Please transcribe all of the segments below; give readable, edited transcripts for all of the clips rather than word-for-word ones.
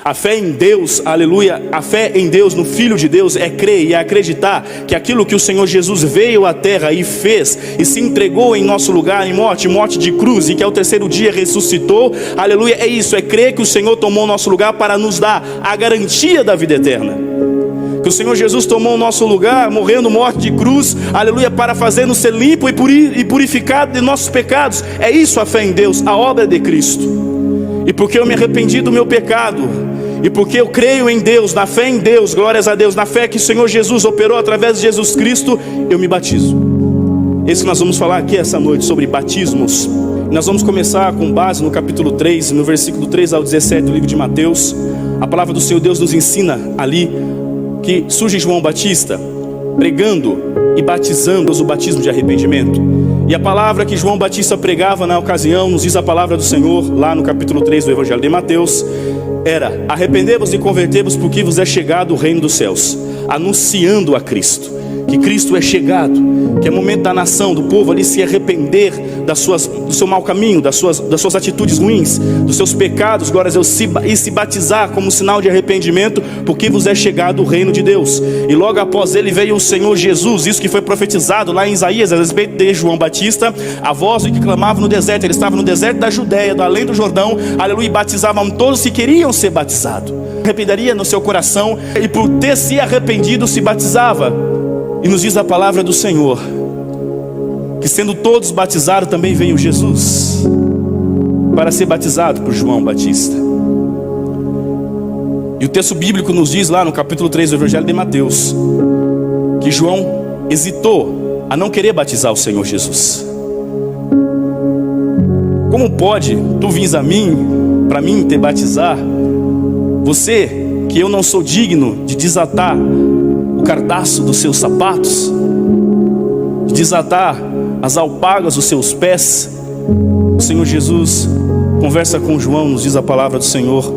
A fé em Deus, aleluia, a fé em Deus, no Filho de Deus, é crer e é acreditar que aquilo que o Senhor Jesus veio à terra e fez e se entregou em nosso lugar, em morte de cruz, e que ao terceiro dia ressuscitou, aleluia, é isso, é crer que o Senhor tomou o nosso lugar para nos dar a garantia da vida eterna. Que o Senhor Jesus tomou o nosso lugar, morrendo morte de cruz, aleluia, para fazer-nos ser limpo e purificado de nossos pecados. É isso a fé em Deus, a obra de Cristo. E porque eu me arrependi do meu pecado, e porque eu creio em Deus, na fé em Deus, glórias a Deus, na fé que o Senhor Jesus operou através de Jesus Cristo, eu me batizo. Esse que nós vamos falar aqui essa noite, sobre batismos. Nós vamos começar com base no capítulo 3, no versículo 3 ao 17 do livro de Mateus. A palavra do Senhor Deus nos ensina ali que surge João Batista pregando e batizando o batismo de arrependimento. E a palavra que João Batista pregava na ocasião, nos diz a palavra do Senhor lá no capítulo 3 do Evangelho de Mateus, era: arrependei-vos e convertei-vos, porque vos é chegado o reino dos céus. Anunciando a Cristo, que Cristo é chegado, que é momento da nação, do povo ali se arrepender do seu mau caminho, das suas atitudes ruins, dos seus pecados, glórias a Deus, e se batizar como sinal de arrependimento, porque vos é chegado o reino de Deus. E logo após ele veio o Senhor Jesus, isso que foi profetizado lá em Isaías a respeito de João Batista, a voz que clamava no deserto. Ele estava no deserto da Judéia, do além do Jordão, aleluia, e batizavam todos que queriam ser batizados. Arrependeria no seu coração, e por ter se arrependido se batizava. E nos diz a palavra do Senhor que, sendo todos batizados, também veio Jesus para ser batizado por João Batista. E o texto bíblico nos diz lá no capítulo 3 do Evangelho de Mateus que João hesitou a não querer batizar o Senhor Jesus. Como pode tu vires a mim, para mim te batizar, você que eu não sou digno de desatar o cardaço dos seus sapatos, de desatar as alpagas dos seus pés? O Senhor Jesus conversa com João, nos diz a palavra do Senhor: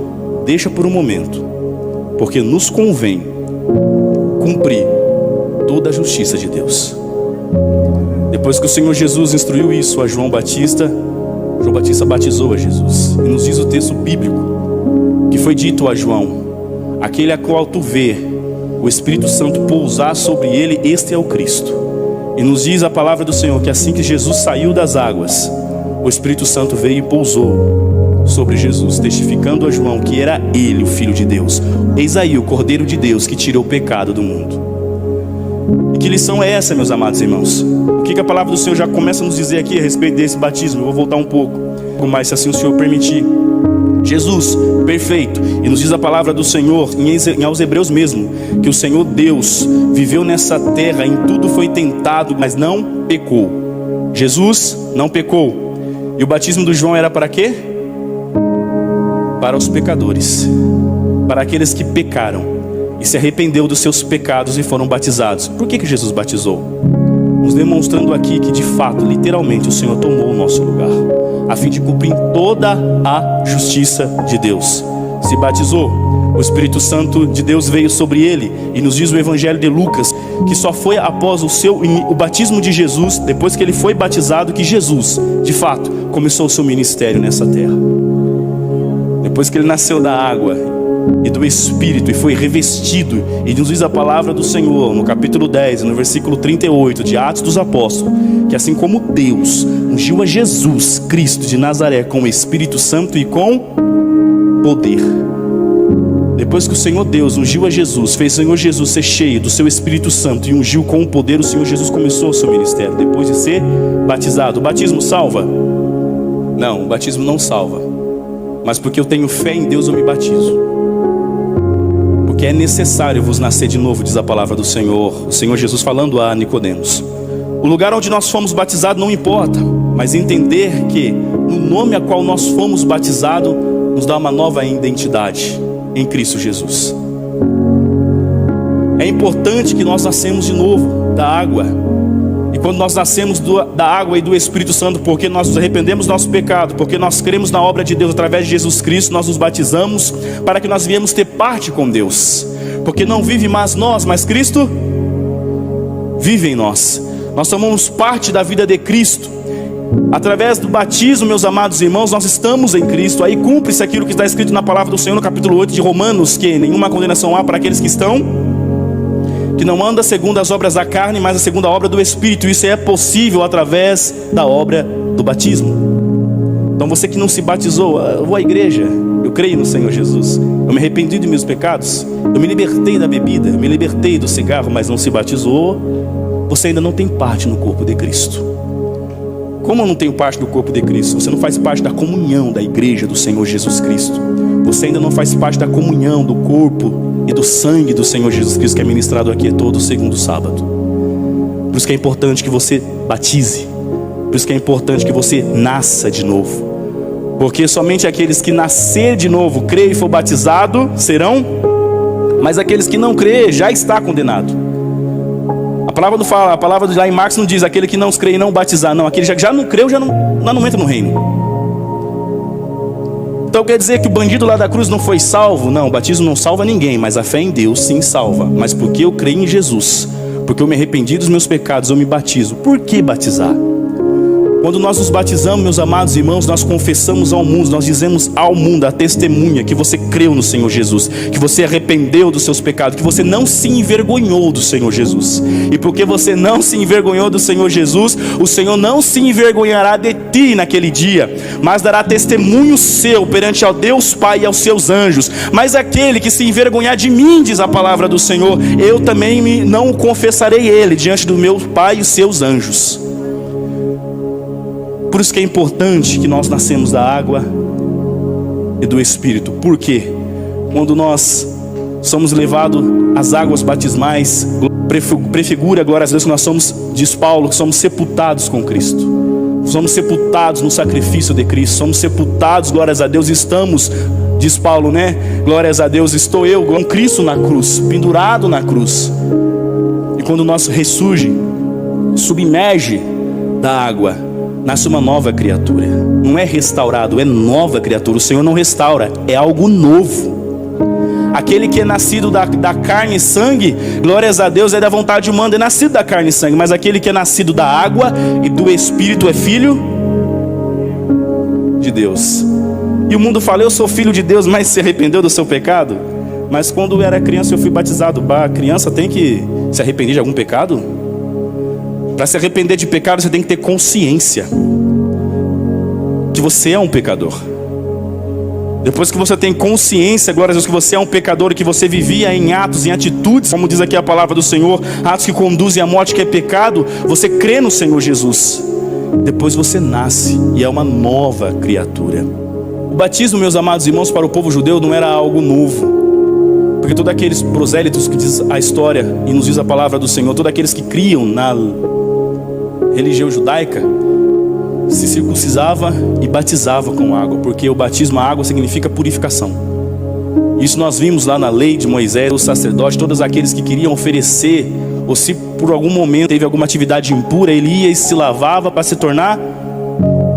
deixa por um momento, porque nos convém cumprir toda a justiça de Deus. Depois que o Senhor Jesus instruiu isso a João Batista batizou a Jesus. E nos diz o texto bíblico que foi dito a João: aquele a qual tu vê o Espírito Santo pousar sobre ele, este é o Cristo. E nos diz a palavra do Senhor que assim que Jesus saiu das águas, o Espírito Santo veio e pousou sobre Jesus, testificando a João que era ele o Filho de Deus. Eis aí o Cordeiro de Deus que tirou o pecado do mundo. E que lição é essa, meus amados irmãos? O que a palavra do Senhor já começa a nos dizer aqui a respeito desse batismo? Eu vou voltar um pouco, mas se assim o Senhor permitir. Jesus, perfeito, e nos diz a palavra do Senhor aos Hebreus mesmo, que o Senhor Deus viveu nessa terra, em tudo foi tentado, mas não pecou. Jesus não pecou. E o batismo do João era para quê? Para os pecadores, para aqueles que pecaram e se arrependeu dos seus pecados e foram batizados. Por que Jesus batizou? Nos demonstrando aqui que de fato, literalmente, o Senhor tomou o nosso lugar, a fim de cumprir toda a justiça de Deus. Se batizou, o Espírito Santo de Deus veio sobre ele. E nos diz o Evangelho de Lucas que só foi após o batismo de Jesus, depois que ele foi batizado, que Jesus, de fato, começou o seu ministério nessa terra. Depois que ele nasceu da água e do Espírito e foi revestido, e nos diz a palavra do Senhor no capítulo 10, no versículo 38 de Atos dos Apóstolos, que assim como Deus ungiu a Jesus Cristo de Nazaré com o Espírito Santo e com poder, depois que o Senhor Deus ungiu a Jesus, fez o Senhor Jesus ser cheio do seu Espírito Santo e ungiu com o poder, o Senhor Jesus começou o seu ministério depois de ser batizado. O batismo salva? Não, o batismo não salva, mas porque eu tenho fé em Deus eu me batizo. Porque é necessário vos nascer de novo, diz a palavra do Senhor, o Senhor Jesus falando a Nicodemos. O lugar onde nós fomos batizados não importa, mas entender que no nome a qual nós fomos batizados nos dá uma nova identidade em Cristo Jesus. É importante que nós nascemos de novo da água. E quando nós nascemos da água e do Espírito Santo, porque nós nos arrependemos do nosso pecado, porque nós cremos na obra de Deus através de Jesus Cristo, nós nos batizamos para que nós viemos ter parte com Deus. Porque não vive mais nós, mas Cristo vive em nós. Nós tomamos parte da vida de Cristo. Através do batismo, meus amados irmãos, nós estamos em Cristo. Aí cumpre-se aquilo que está escrito na palavra do Senhor no capítulo 8 de Romanos, que nenhuma condenação há para aqueles que não andam segundo as obras da carne, mas a segunda obra do Espírito. Isso é possível através da obra do batismo. Então você que não se batizou, eu vou à igreja, eu creio no Senhor Jesus, eu me arrependi dos meus pecados, eu me libertei da bebida, eu me libertei do cigarro, mas não se batizou, você ainda não tem parte no corpo de Cristo. Como eu não tenho parte do corpo de Cristo? Você não faz parte da comunhão da igreja do Senhor Jesus Cristo. Você ainda não faz parte da comunhão do corpo e do sangue do Senhor Jesus Cristo, que é ministrado aqui todo segundo sábado. Por isso que é importante que você batize. Por isso que é importante que você nasça de novo. Porque somente aqueles que nascer de novo, crer e for batizado, serão. Mas aqueles que não crer, já está condenado. A palavra lá em Marcos não diz aquele que não crê e não batizar, não. Aquele já não creu, já não entra no reino. Então quer dizer que o bandido lá da cruz não foi salvo? Não, o batismo não salva ninguém, mas a fé em Deus sim salva. Mas porque eu creio em Jesus, porque eu me arrependi dos meus pecados, eu me batizo. Por que batizar? Quando nós nos batizamos, meus amados irmãos, nós confessamos ao mundo, nós dizemos ao mundo, a testemunha, que você creu no Senhor Jesus, que você arrependeu dos seus pecados, que você não se envergonhou do Senhor Jesus. E porque você não se envergonhou do Senhor Jesus, o Senhor não se envergonhará de ti naquele dia, mas dará testemunho seu perante ao Deus Pai e aos seus anjos. Mas aquele que se envergonhar de mim, diz a palavra do Senhor, eu também não confessarei ele diante do meu Pai e os seus anjos. Por isso que é importante que nós nascemos da água e do Espírito. Por quê? Quando nós somos levados às águas batismais, prefigura, glória a Deus, que nós somos, diz Paulo, que somos sepultados com Cristo. Somos sepultados no sacrifício de Cristo. Somos sepultados, glórias a Deus, estamos, diz Paulo, né? Glórias a Deus, estou eu com Cristo na cruz, pendurado na cruz. E quando nós ressurge, submerge da água, nasce uma nova criatura. Não é restaurado, é nova criatura. O Senhor não restaura, é algo novo. Aquele que é nascido da carne e sangue, glórias a Deus, é da vontade humana, é nascido da carne e sangue. Mas aquele que é nascido da água e do Espírito é filho de Deus. E o mundo fala, eu sou filho de Deus, mas se arrependeu do seu pecado? Mas quando eu era criança eu fui batizado. A criança tem que se arrepender de algum pecado? Para se arrepender de pecado, você tem que ter consciência que você é um pecador. Depois que você tem consciência, glória a Deus, que você é um pecador e que você vivia em atos, em atitudes, como diz aqui a palavra do Senhor, atos que conduzem à morte, que é pecado, você crê no Senhor Jesus. Depois você nasce e é uma nova criatura. O batismo, meus amados irmãos, para o povo judeu não era algo novo. Porque todos aqueles prosélitos que diz a história e nos diz a palavra do Senhor, todos aqueles que criam na religião judaica, se circuncisava e batizava com água, porque o batismo, a água, significa purificação. Isso nós vimos lá na lei de Moisés, os sacerdotes, todos aqueles que queriam oferecer, ou se por algum momento teve alguma atividade impura, ele ia e se lavava para se tornar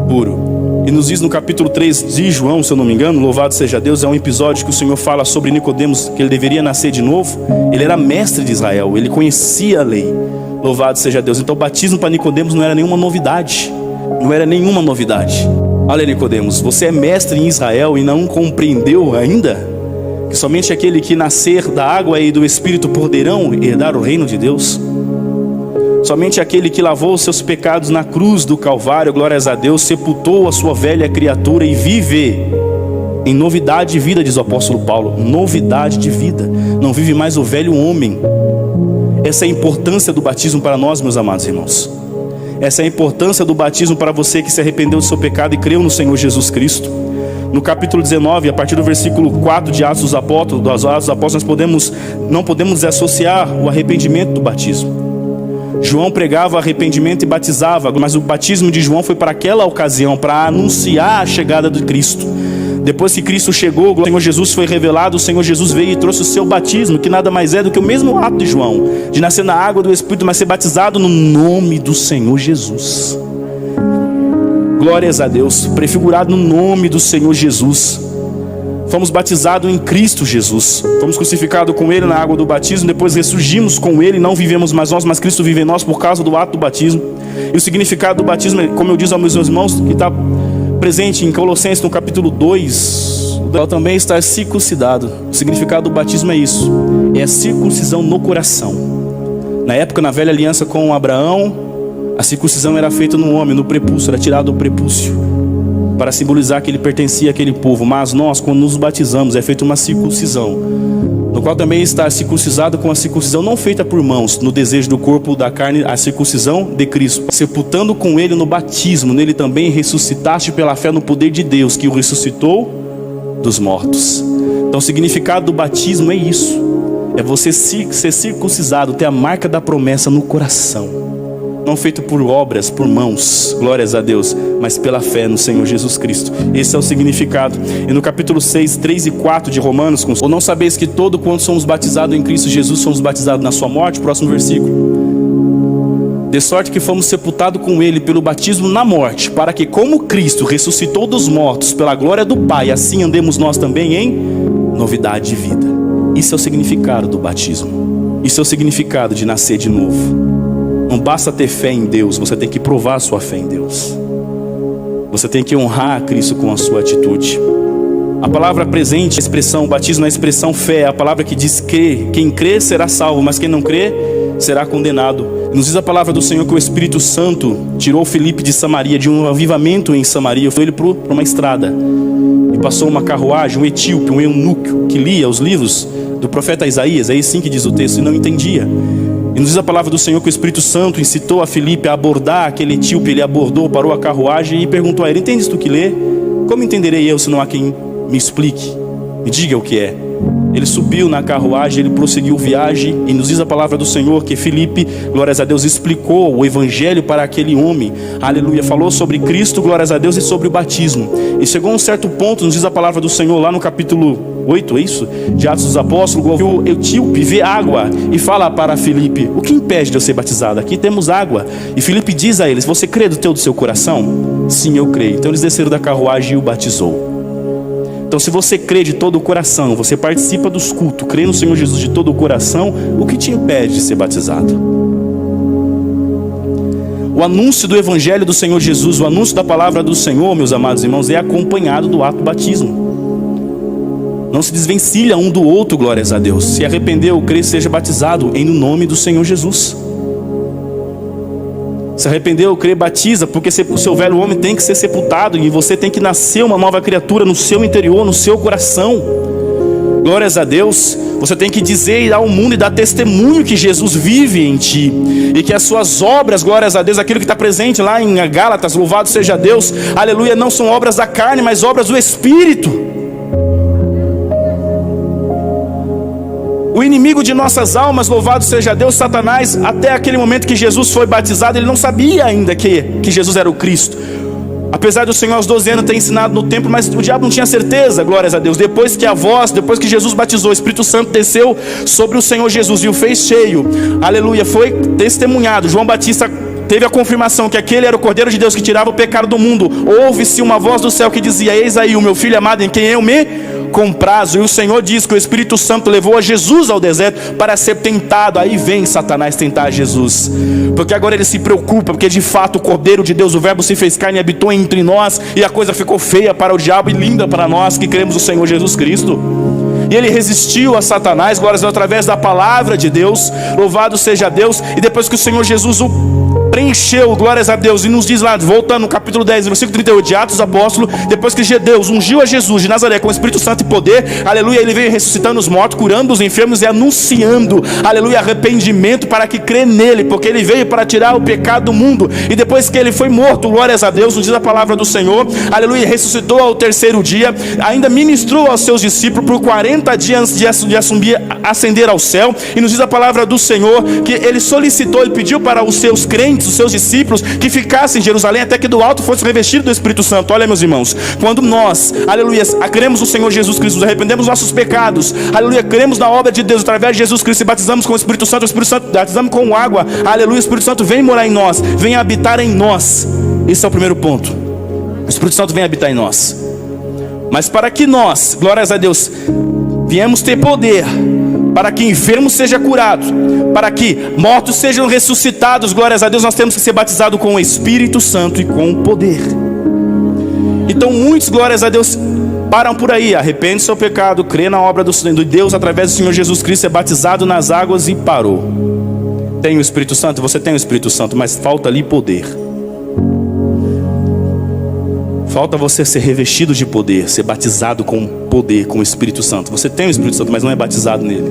puro. E nos diz no capítulo 3 de João, se eu não me engano, louvado seja Deus, é um episódio que o Senhor fala sobre Nicodemos, que ele deveria nascer de novo. Ele era mestre de Israel, ele conhecia a lei, louvado seja Deus. Então o batismo para Nicodemos não era nenhuma novidade. Não era nenhuma novidade. Olha, Nicodemos, você é mestre em Israel e não compreendeu ainda que somente aquele que nascer da água e do Espírito poderão herdar o reino de Deus? Somente aquele que lavou os seus pecados na cruz do Calvário, glórias a Deus, sepultou a sua velha criatura e vive em novidade de vida, diz o apóstolo Paulo. Novidade de vida. Não vive mais o velho homem. Essa é a importância do batismo para nós, meus amados irmãos. Essa é a importância do batismo para você que se arrependeu do seu pecado e creu no Senhor Jesus Cristo. No capítulo 19, a partir do versículo 4 de Atos dos Apóstolos, nós não podemos desassociar o arrependimento do batismo. João pregava arrependimento e batizava, mas o batismo de João foi para aquela ocasião, para anunciar a chegada de Cristo. Depois que Cristo chegou, o Senhor Jesus foi revelado, o Senhor Jesus veio e trouxe o seu batismo, que nada mais é do que o mesmo ato de João, de nascer na água do Espírito, mas ser batizado no nome do Senhor Jesus. Glórias a Deus, prefigurado no nome do Senhor Jesus. fomos batizados em Cristo Jesus. Fomos crucificados com Ele na água do batismo, depois ressurgimos com Ele, não vivemos mais nós, mas Cristo vive em nós por causa do ato do batismo. E o significado do batismo, como eu disse aos meus irmãos, que está presente em Colossenses no capítulo 2, ela também está circuncidado. O significado do batismo é isso, é a circuncisão no coração. Na época, na velha aliança com Abraão, a circuncisão era feita no homem, no prepúcio, era tirado o prepúcio, para simbolizar que ele pertencia àquele povo. Mas nós, quando nos batizamos, é feita uma circuncisão, no qual também está circuncisado com a circuncisão não feita por mãos, no desejo do corpo da carne, a circuncisão de Cristo, sepultando com ele no batismo, nele também ressuscitaste pela fé no poder de Deus, que o ressuscitou dos mortos. Então o significado do batismo é isso, é você ser circuncisado, ter a marca da promessa no coração, não feito por obras, por mãos, glórias a Deus, mas pela fé no Senhor Jesus Cristo. Esse é o significado. E no capítulo 6, 3 e 4 de Romanos, ou não sabeis que todo quanto somos batizados em Cristo Jesus, somos batizados na sua morte? Próximo versículo. De sorte que fomos sepultados com Ele pelo batismo na morte, para que como Cristo ressuscitou dos mortos pela glória do Pai, assim andemos nós também em novidade de vida. Isso é o significado do batismo. Isso é o significado de nascer de novo. Não basta ter fé em Deus, você tem que provar a sua fé em Deus. Você tem que honrar a Cristo com a sua atitude. A palavra presente, a expressão batismo, a expressão fé, é a palavra que diz que quem crê será salvo, mas quem não crê será condenado. Nos diz a palavra do Senhor que o Espírito Santo tirou Filipe de Samaria, de um avivamento em Samaria, foi ele para uma estrada e passou uma carruagem, um etíope, um eunuco que lia os livros do profeta Isaías, é assim que diz o texto, e não entendia. E nos diz a palavra do Senhor que o Espírito Santo incitou a Filipe a abordar aquele etíope. Ele abordou, parou a carruagem e perguntou a ele: entendes tu que lê? Como entenderei eu se não há quem me explique? Me diga o que é. Ele subiu na carruagem, ele prosseguiu viagem, e nos diz a palavra do Senhor que Filipe, glórias a Deus, explicou o evangelho para aquele homem, aleluia, falou sobre Cristo, glórias a Deus, e sobre o batismo. E chegou a um certo ponto, nos diz a palavra do Senhor lá no capítulo 8, é isso? De Atos dos Apóstolos, o etíope vê água e fala para Filipe: o que impede de eu ser batizado? Aqui temos água. E Filipe diz a eles: você crê do seu coração? Sim, eu creio. Então eles desceram da carruagem e o batizou. Então, se você crê de todo o coração, você participa dos cultos, crê no Senhor Jesus de todo o coração, o que te impede de ser batizado? O anúncio do Evangelho do Senhor Jesus, o anúncio da palavra do Senhor, meus amados irmãos, é acompanhado do ato do batismo. Não se desvencilha um do outro, glórias a Deus. Se arrependeu, crê, seja batizado em nome do Senhor Jesus. Se arrependeu, crê, batiza, porque o seu velho homem tem que ser sepultado e você tem que nascer uma nova criatura no seu interior, no seu coração. Glórias a Deus. Você tem que dizer ao mundo e dar testemunho que Jesus vive em ti e que as suas obras, glórias a Deus, aquilo que está presente lá em Gálatas, louvado seja Deus, aleluia, não são obras da carne, mas obras do Espírito. O inimigo de nossas almas, louvado seja Deus, Satanás, até aquele momento que Jesus foi batizado, ele não sabia ainda que Jesus era o Cristo. Apesar do Senhor aos 12 anos ter ensinado no templo, mas o diabo não tinha certeza, glórias a Deus. Depois que Jesus batizou, o Espírito Santo desceu sobre o Senhor Jesus e o fez cheio, aleluia, foi testemunhado. João Batista teve a confirmação que aquele era o Cordeiro de Deus que tirava o pecado do mundo. Ouve-se uma voz do céu que dizia: eis aí o meu filho amado em quem eu me comprazo. E o Senhor diz que o Espírito Santo levou a Jesus ao deserto para ser tentado. Aí vem Satanás tentar Jesus, porque agora ele se preocupa, porque de fato o Cordeiro de Deus, o Verbo se fez carne e habitou entre nós, e a coisa ficou feia para o diabo e linda para nós que cremos no Senhor Jesus Cristo. E ele resistiu a Satanás, glórias a Deus, através da palavra de Deus, louvado seja Deus. E depois que o Senhor Jesus o preencheu, glórias a Deus, e nos diz lá, voltando no capítulo 10, versículo 38 de Atos dos Apóstolos, depois que Deus ungiu a Jesus de Nazaré com o Espírito Santo e poder, aleluia, ele veio ressuscitando os mortos, curando os enfermos e anunciando, aleluia, arrependimento para que crê nele, porque ele veio para tirar o pecado do mundo. E depois que ele foi morto, glórias a Deus, nos diz a palavra do Senhor, aleluia, ressuscitou ao terceiro dia, ainda ministrou aos seus discípulos por 40 dias antes de ascender ao céu. E nos diz a palavra do Senhor que ele solicitou e pediu para os seus crentes, os seus discípulos, que ficassem em Jerusalém até que do alto fosse revestido do Espírito Santo. Olha, meus irmãos, quando nós, aleluia, cremos no Senhor Jesus Cristo, nos arrependemos dos nossos pecados, aleluia, cremos na obra de Deus através de Jesus Cristo e batizamos com o Espírito Santo batizamos com água, aleluia, o Espírito Santo vem morar em nós, vem habitar em nós. Esse é o primeiro ponto. O Espírito Santo vem habitar em nós. Mas para que nós, glórias a Deus, viemos ter poder, para que enfermos sejam curados, para que mortos sejam ressuscitados, glórias a Deus, nós temos que ser batizados com o Espírito Santo e com o poder. Então muitos, glórias a Deus, param por aí, arrepende seu pecado, crê na obra do Deus através do Senhor Jesus Cristo, é batizado nas águas e parou. Tem o Espírito Santo? Você tem o Espírito Santo, mas falta ali poder. Falta você ser revestido de poder, ser batizado com poder, com o Espírito Santo. Você tem o Espírito Santo, mas não é batizado nele.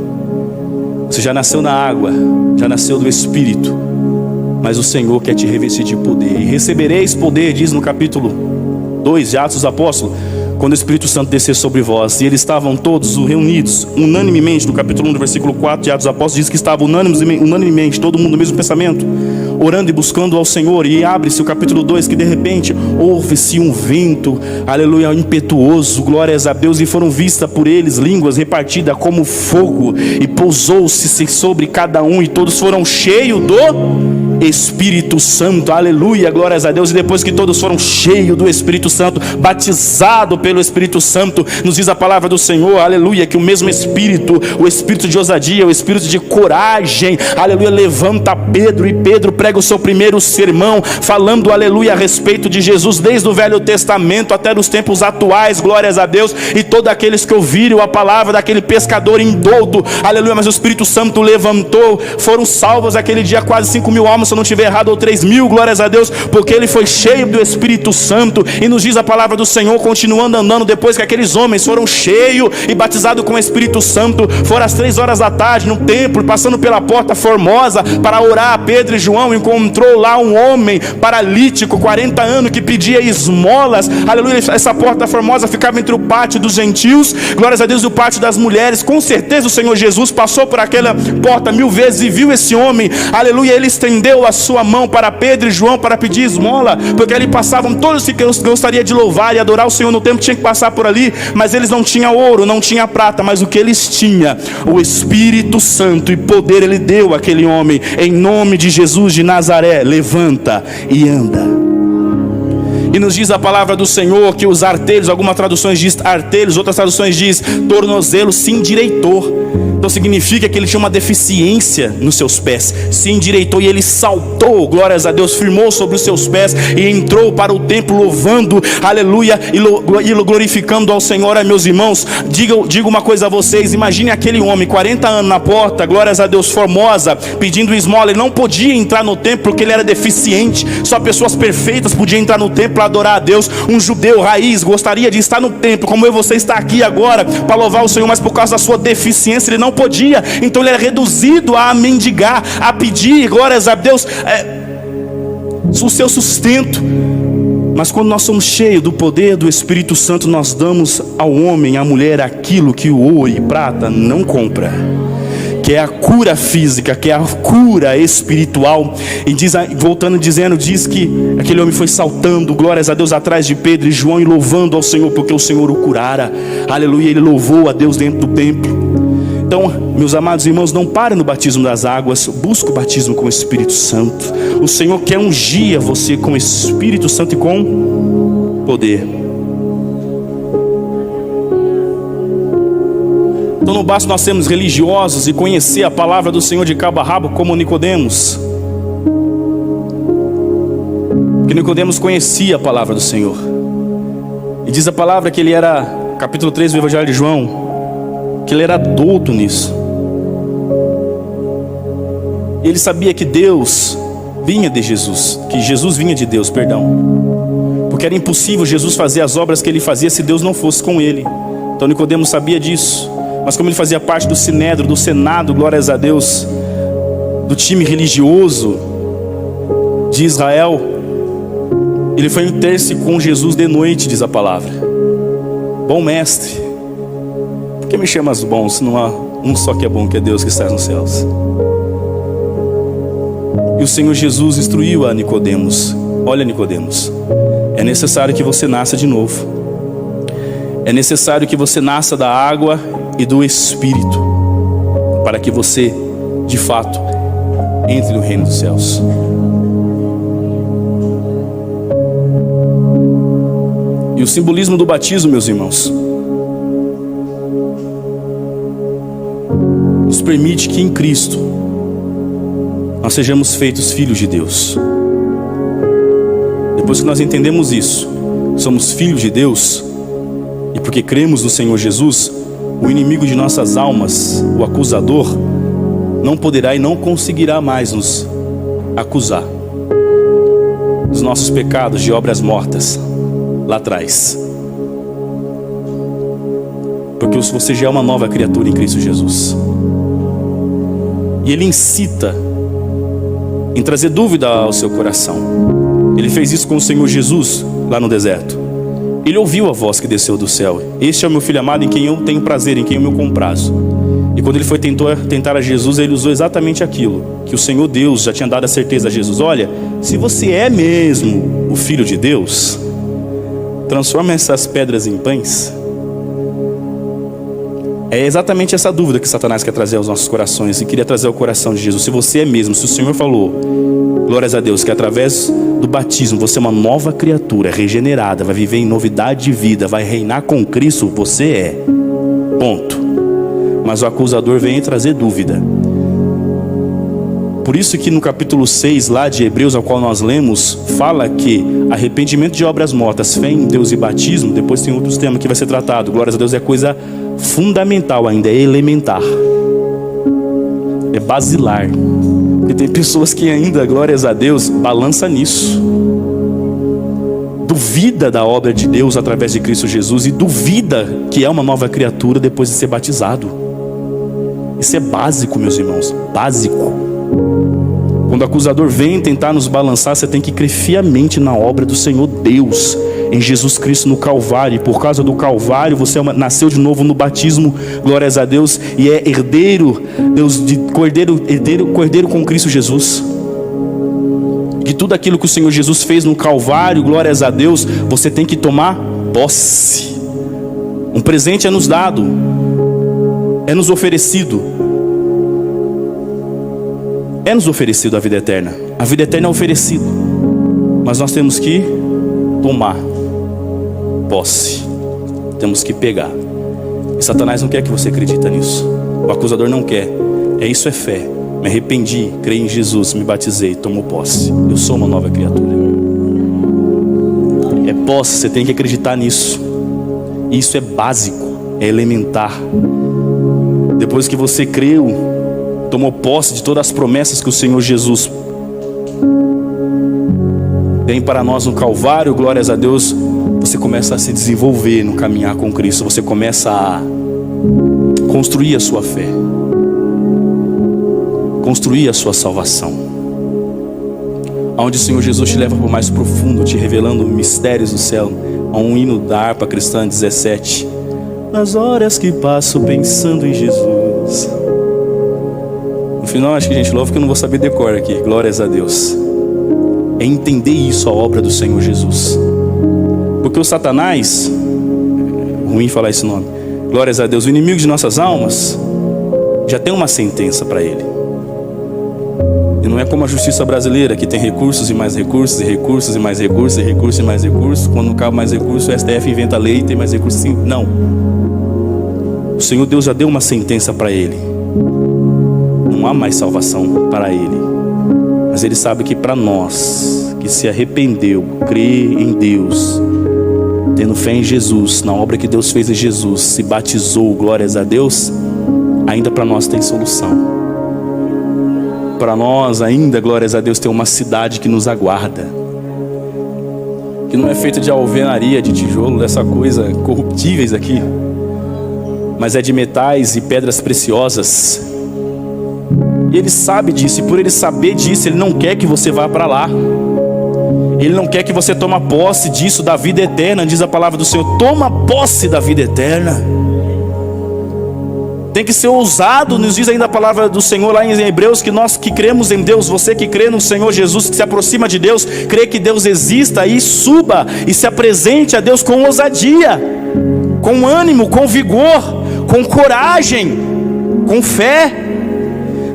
Você já nasceu na água, já nasceu do Espírito, mas o Senhor quer te revestir de poder. E recebereis poder, diz no capítulo 2 de Atos dos Apóstolos, quando o Espírito Santo descer sobre vós. E eles estavam todos reunidos, unanimemente, no capítulo 1, do versículo 4 de Atos dos Apóstolos, diz que estavam unanimemente, todo mundo no mesmo pensamento, orando e buscando ao Senhor. E abre-se o capítulo 2, que de repente houve-se um vento, aleluia, impetuoso, glórias a Deus, e foram vistas por eles línguas repartidas como fogo, e pousou-se sobre cada um, e todos foram cheios do Espírito Santo, aleluia, glórias a Deus. E depois que todos foram cheios do Espírito Santo, batizados pelo Espírito Santo, nos diz a palavra do Senhor, aleluia, que o mesmo Espírito, o Espírito de ousadia, o Espírito de coragem, aleluia, levanta Pedro, e Pedro prega o seu primeiro sermão, falando, aleluia, a respeito de Jesus, desde o Velho Testamento até nos tempos atuais, glórias a Deus. E todos aqueles que ouviram a palavra daquele pescador indouto, aleluia, mas o Espírito Santo levantou, foram salvos aquele dia quase 5.000 almas, se eu não estiver errado, ou 3.000, glórias a Deus, porque ele foi cheio do Espírito Santo. E nos diz a palavra do Senhor, continuando andando, depois que aqueles homens foram cheios e batizados com o Espírito Santo, foram às 3 horas da tarde no templo, passando pela porta formosa para orar, Pedro e João encontrou lá um homem paralítico, 40 anos, que pedia esmolas, aleluia. Essa porta formosa ficava entre o pátio dos gentios, glórias a Deus, e o pátio das mulheres. Com certeza o Senhor Jesus passou por aquela porta 1000 vezes e viu esse homem, aleluia. Ele estendeu a sua mão para Pedro e João para pedir esmola, porque ali passavam todos que gostariam de louvar e adorar o Senhor no tempo, tinha que passar por ali, mas eles não tinham ouro, não tinham prata, mas o que eles tinham, o Espírito Santo e poder, ele deu àquele homem. Em nome de Jesus de Nazaré, levanta e anda. E nos diz a palavra do Senhor que os artelhos, algumas traduções diz artelhos, outras traduções diz tornozelo, se endireitou. Então significa que ele tinha uma deficiência nos seus pés, se endireitou e ele saltou, glórias a Deus, firmou sobre os seus pés e entrou para o templo louvando, aleluia, e glorificando ao Senhor. Meus irmãos, digo uma coisa a vocês, imagine aquele homem, 40 anos na porta, glórias a Deus, formosa, pedindo esmola. Ele não podia entrar no templo porque ele era deficiente, só pessoas perfeitas podiam entrar no templo para adorar a Deus. Um judeu raiz gostaria de estar no templo, como eu e você está aqui agora, para louvar o Senhor, mas por causa da sua deficiência ele não podia, então ele era reduzido a mendigar, a pedir, glórias a Deus, o seu sustento. Mas quando nós somos cheios do poder do Espírito Santo, nós damos ao homem, à mulher, aquilo que o ouro e prata não compra, que é a cura física, que é a cura espiritual. E diz, voltando dizendo, diz que aquele homem foi saltando, glórias a Deus, atrás de Pedro e João, e louvando ao Senhor, porque o Senhor o curara, aleluia. Ele louvou a Deus dentro do templo. Então, meus amados irmãos, não parem no batismo das águas, busque o batismo com o Espírito Santo. O Senhor quer ungir você com o Espírito Santo e com poder. Então não basta nós sermos religiosos e conhecer a palavra do Senhor de cabo a rabo como Nicodemos, porque Nicodemos conhecia a palavra do Senhor. E diz a palavra que ele era, capítulo 3 do Evangelho de João, que ele era douto nisso. E ele sabia que Deus vinha de Jesus, que Jesus vinha de Deus, perdão, porque era impossível Jesus fazer as obras que ele fazia se Deus não fosse com ele. Então Nicodemos sabia disso. Mas como ele fazia parte do Sinédrio, do Senado, glórias a Deus, do time religioso de Israel, ele foi ter-se com Jesus de noite, diz a palavra. Bom mestre, por que me chamas bom, se não há um só que é bom, que é Deus que está nos céus? E o Senhor Jesus instruiu a Nicodemos: olha, Nicodemos, é necessário que você nasça de novo. É necessário que você nasça da água e do Espírito, para que você, de fato, entre no reino dos céus. E o simbolismo do batismo, meus irmãos, nos permite que em Cristo nós sejamos feitos filhos de Deus. Depois que nós entendemos isso, somos filhos de Deus, e porque cremos no Senhor Jesus, o inimigo de nossas almas, o acusador, não poderá e não conseguirá mais nos acusar dos nossos pecados de obras mortas lá atrás. Porque você já é uma nova criatura em Cristo Jesus. E Ele incita em trazer dúvida ao seu coração. Ele fez isso com o Senhor Jesus lá no deserto. Ele ouviu a voz que desceu do céu: este é o meu filho amado, em quem eu tenho prazer, em quem eu me comprazo. E quando ele foi tentar a Jesus, ele usou exatamente aquilo que o Senhor Deus já tinha dado a certeza a Jesus: olha, se você é mesmo o Filho de Deus, transforma essas pedras em pães. É exatamente essa dúvida que Satanás quer trazer aos nossos corações, e queria trazer ao coração de Jesus. Se você é mesmo, se o Senhor falou, glórias a Deus, que através do batismo você é uma nova criatura, regenerada, vai viver em novidade de vida, vai reinar com Cristo, você é. Ponto. Mas o acusador vem trazer dúvida. Por isso que no capítulo 6 lá de Hebreus, ao qual nós lemos, fala que arrependimento de obras mortas, fé em Deus e batismo, depois tem outros temas que vai ser tratado. Glórias a Deus, é coisa fundamental ainda, é elementar, é basilar. E tem pessoas que ainda, glórias a Deus, balança nisso, duvida da obra de Deus através de Cristo Jesus, e duvida que é uma nova criatura depois de ser batizado. Isso é básico, meus irmãos, básico. Quando o acusador vem tentar nos balançar, você tem que crer fiamente na obra do Senhor Deus, em Jesus Cristo no Calvário. E por causa do Calvário você nasceu de novo no batismo, glórias a Deus, e é herdeiro, Deus, de cordeiro com Cristo Jesus. De tudo aquilo que o Senhor Jesus fez no Calvário, glórias a Deus, você tem que tomar posse. Um presente é nos dado, é nos oferecido. É nos oferecido a vida eterna. A vida eterna é oferecida, mas nós temos que tomar posse, temos que pegar. E Satanás não quer que você acredite nisso. O acusador não quer. Isso é fé. Me arrependi, creio em Jesus, me batizei, tomo posse. Eu sou uma nova criatura. É posse, você tem que acreditar nisso. Isso é básico, é elementar. Depois que você creu, tomou posse de todas as promessas que o Senhor Jesus tem para nós no Calvário, glórias a Deus, você começa a se desenvolver no caminhar com Cristo. Você começa a construir a sua fé, construir a sua salvação, onde o Senhor Jesus te leva para o mais profundo, te revelando mistérios do céu. Há um hino da harpa cristã 17: nas horas que passo pensando em Jesus. No final acho que a gente louva, que eu não vou saber decor aqui, glórias a Deus. É entender isso, a obra do Senhor Jesus. Porque o Satanás, ruim falar esse nome, glórias a Deus, o inimigo de nossas almas, já tem uma sentença para ele. E não é como a justiça brasileira, que tem recursos e mais recursos, e recursos e mais recursos, e recursos e mais recursos. Quando não cabe mais recursos, o STF inventa lei e tem mais recursos. Assim. Não. O Senhor Deus já deu uma sentença para ele. Não há mais salvação para ele. Mas Ele sabe que para nós, que se arrependeu, crê em Deus, tendo fé em Jesus, na obra que Deus fez em Jesus, se batizou, glórias a Deus, ainda para nós tem solução. Para nós ainda, glórias a Deus, tem uma cidade que nos aguarda, que não é feita de alvenaria, de tijolo, dessa coisa corruptíveis aqui, mas é de metais e pedras preciosas. E Ele sabe disso, e por Ele saber disso, Ele não quer que você vá para lá. Ele não quer que você tome posse disso, da vida eterna. Diz a palavra do Senhor: toma posse da vida eterna. Tem que ser ousado. Nos diz ainda a palavra do Senhor lá em Hebreus, que nós que cremos em Deus, você que crê no Senhor Jesus, que se aproxima de Deus, crê que Deus exista, e suba e se apresente a Deus com ousadia, com ânimo, com vigor, com coragem, com fé.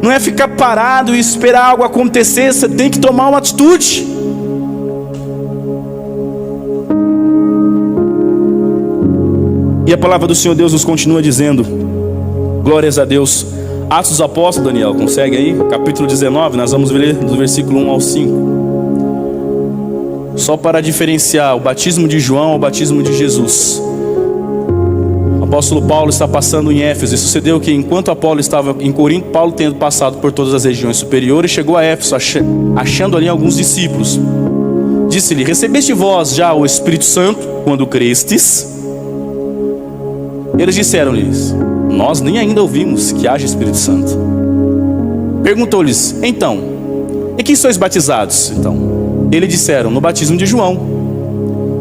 Não é ficar parado e esperar algo acontecer. Você tem que tomar uma atitude. E a palavra do Senhor Deus nos continua dizendo, glórias a Deus. Atos dos Apóstolos, Daniel, consegue aí? Capítulo 19, nós vamos ler do versículo 1 ao 5. Só para diferenciar o batismo de João ao batismo de Jesus. O apóstolo Paulo está passando em Éfeso. E sucedeu que enquanto Apolo estava em Corinto, Paulo, tendo passado por todas as regiões superiores, chegou a Éfeso, achando ali alguns discípulos. Disse-lhe: recebeste vós já o Espírito Santo quando crestes? Eles disseram-lhes: nós nem ainda ouvimos que haja Espírito Santo. Perguntou-lhes: então, em que sois batizados? Eles disseram: no batismo de João.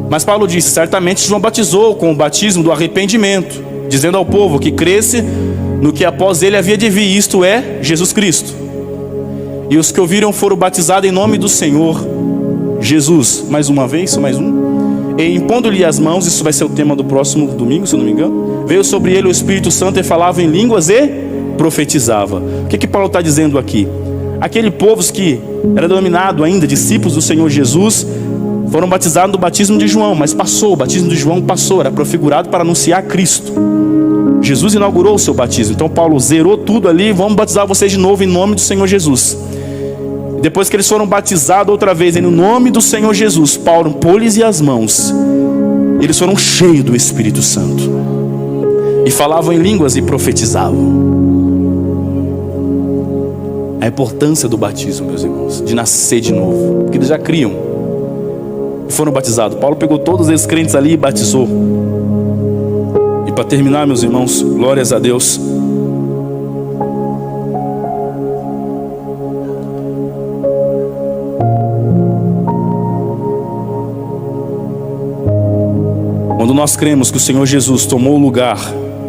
Mas Paulo disse: certamente João batizou com o batismo do arrependimento, dizendo ao povo que cresce no que após ele havia de vir, isto é, Jesus Cristo. E os que ouviram foram batizados em nome do Senhor Jesus. Mais uma vez, mais um. E impondo-lhe as mãos, isso vai ser o tema do próximo domingo, se eu não me engano, veio sobre ele o Espírito Santo e falava em línguas e profetizava. O que Paulo está dizendo aqui? Aquele povo que era denominado ainda discípulos do Senhor Jesus, foram batizados no batismo de João, mas passou, o batismo de João passou, era prefigurado para anunciar Cristo. Jesus inaugurou o seu batismo, então Paulo zerou tudo ali: vamos batizar vocês de novo em nome do Senhor Jesus. Depois que eles foram batizados outra vez em nome do Senhor Jesus, Paulo pôs-lhes as mãos, eles foram cheios do Espírito Santo e falavam em línguas e profetizavam. A importância do batismo, meus irmãos, de nascer de novo, porque eles já criam e foram batizados. Paulo pegou todos esses crentes ali e batizou. E para terminar, meus irmãos, glórias a Deus, quando nós cremos que o Senhor Jesus tomou o lugar,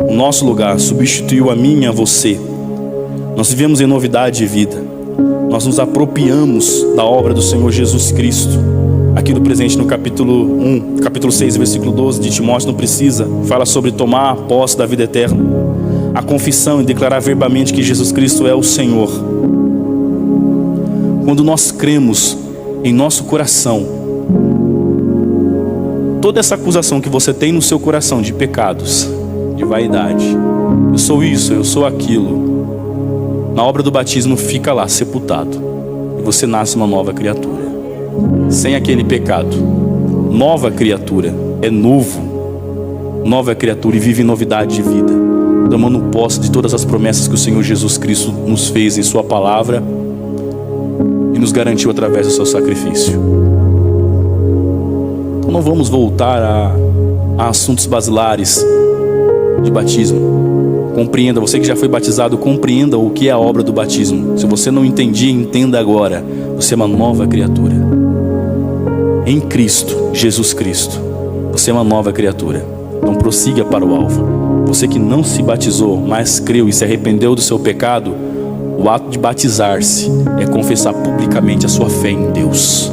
o nosso lugar, substituiu a mim e a você, nós vivemos em novidade de vida. Nós nos apropriamos da obra do Senhor Jesus Cristo. Aquilo presente no capítulo 6, versículo 12 de Timóteo não precisa. Fala sobre tomar posse da vida eterna. A confissão e declarar verbalmente que Jesus Cristo é o Senhor. Quando nós cremos em nosso coração, toda essa acusação que você tem no seu coração de pecados, de vaidade, eu sou isso, eu sou aquilo, na obra do batismo fica lá sepultado e você nasce uma nova criatura, sem aquele pecado. Nova criatura, é novo, nova criatura, e vive em novidade de vida, tomando posse de todas as promessas que o Senhor Jesus Cristo nos fez em sua palavra e nos garantiu através do seu sacrifício. Então não vamos voltar a assuntos basilares de batismo. Compreenda, você que já foi batizado, compreenda o que é a obra do batismo. Se você não entendia, entenda agora. Você é uma nova criatura em Cristo, Jesus Cristo. Você é uma nova criatura. Então prossiga para o alvo. Você que não se batizou, mas creu e se arrependeu do seu pecado, o ato de batizar-se é confessar publicamente a sua fé em Deus,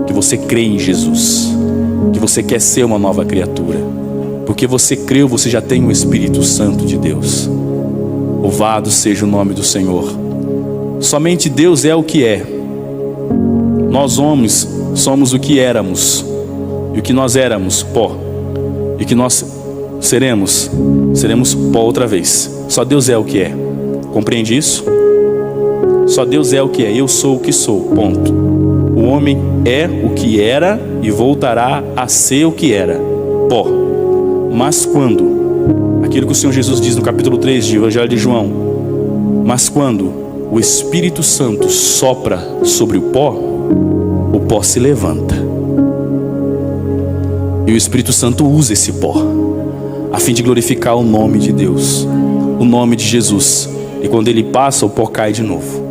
que você crê em Jesus, que você quer ser uma nova criatura. Porque você creu, você já tem o Espírito Santo de Deus. Louvado seja o nome do Senhor. Somente Deus é o que é. Nós homens somos o que éramos. E o que nós éramos, pó. E o que nós seremos pó outra vez. Só Deus é o que é. Compreende isso? Só Deus é o que é. Eu sou o que sou, ponto. O homem é o que era e voltará a ser o que era, pó. Mas quando, aquilo que o Senhor Jesus diz no capítulo 3 de Evangelho de João, mas quando o Espírito Santo sopra sobre o pó se levanta. E o Espírito Santo usa esse pó a fim de glorificar o nome de Deus, o nome de Jesus. E quando ele passa, o pó cai de novo.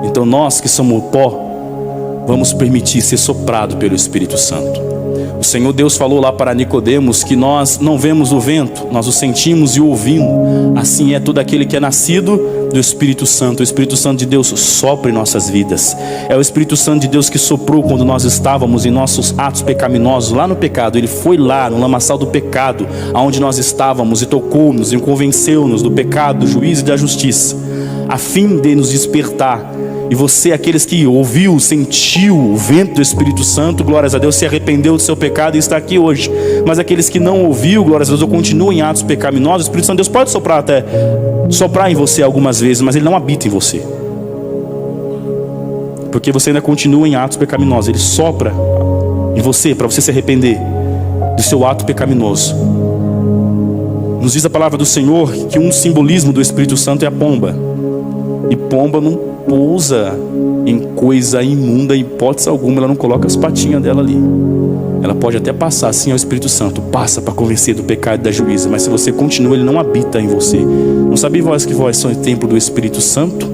Então nós que somos o pó, vamos permitir ser soprado pelo Espírito Santo. O Senhor Deus falou lá para Nicodemos que nós não vemos o vento, nós o sentimos e o ouvimos. Assim é todo aquele que é nascido do Espírito Santo. O Espírito Santo de Deus sopra em nossas vidas. É o Espírito Santo de Deus que soprou quando nós estávamos em nossos atos pecaminosos, lá no pecado. Ele foi lá no lamaçal do pecado, aonde nós estávamos, e tocou-nos e convenceu-nos do pecado, do juízo e da justiça, a fim de nos despertar. E você, aqueles que ouviu, sentiu o vento do Espírito Santo, glórias a Deus, se arrependeu do seu pecado e está aqui hoje, Mas aqueles que não ouviu, glórias a Deus, ou continuam em atos pecaminosos, o Espírito Santo de Deus pode soprar em você algumas vezes, mas ele não habita em você, porque você ainda continua em atos pecaminosos. Ele sopra em você para você se arrepender do seu ato pecaminoso. Nos diz a palavra do Senhor que um simbolismo do Espírito Santo é a pomba. E pomba não pousa em coisa imunda, em hipótese alguma. Ela não coloca as patinhas dela ali. Ela pode até passar assim ao Espírito Santo, passa para convencer do pecado e da juíza, mas se você continua, ele não habita em você. Não sabia vós que vós sois templo do Espírito Santo?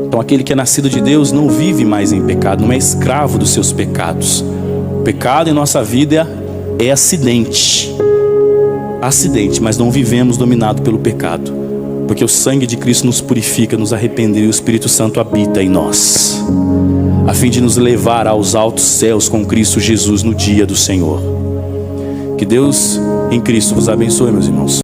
Então aquele que é nascido de Deus não vive mais em pecado, não é escravo dos seus pecados. O pecado em nossa vida é acidente, mas não vivemos dominado pelo pecado, porque o sangue de Cristo nos purifica, nos arrependeu, e o Espírito Santo habita em nós, a fim de nos levar aos altos céus com Cristo Jesus no dia do Senhor. Que Deus em Cristo vos abençoe, meus irmãos.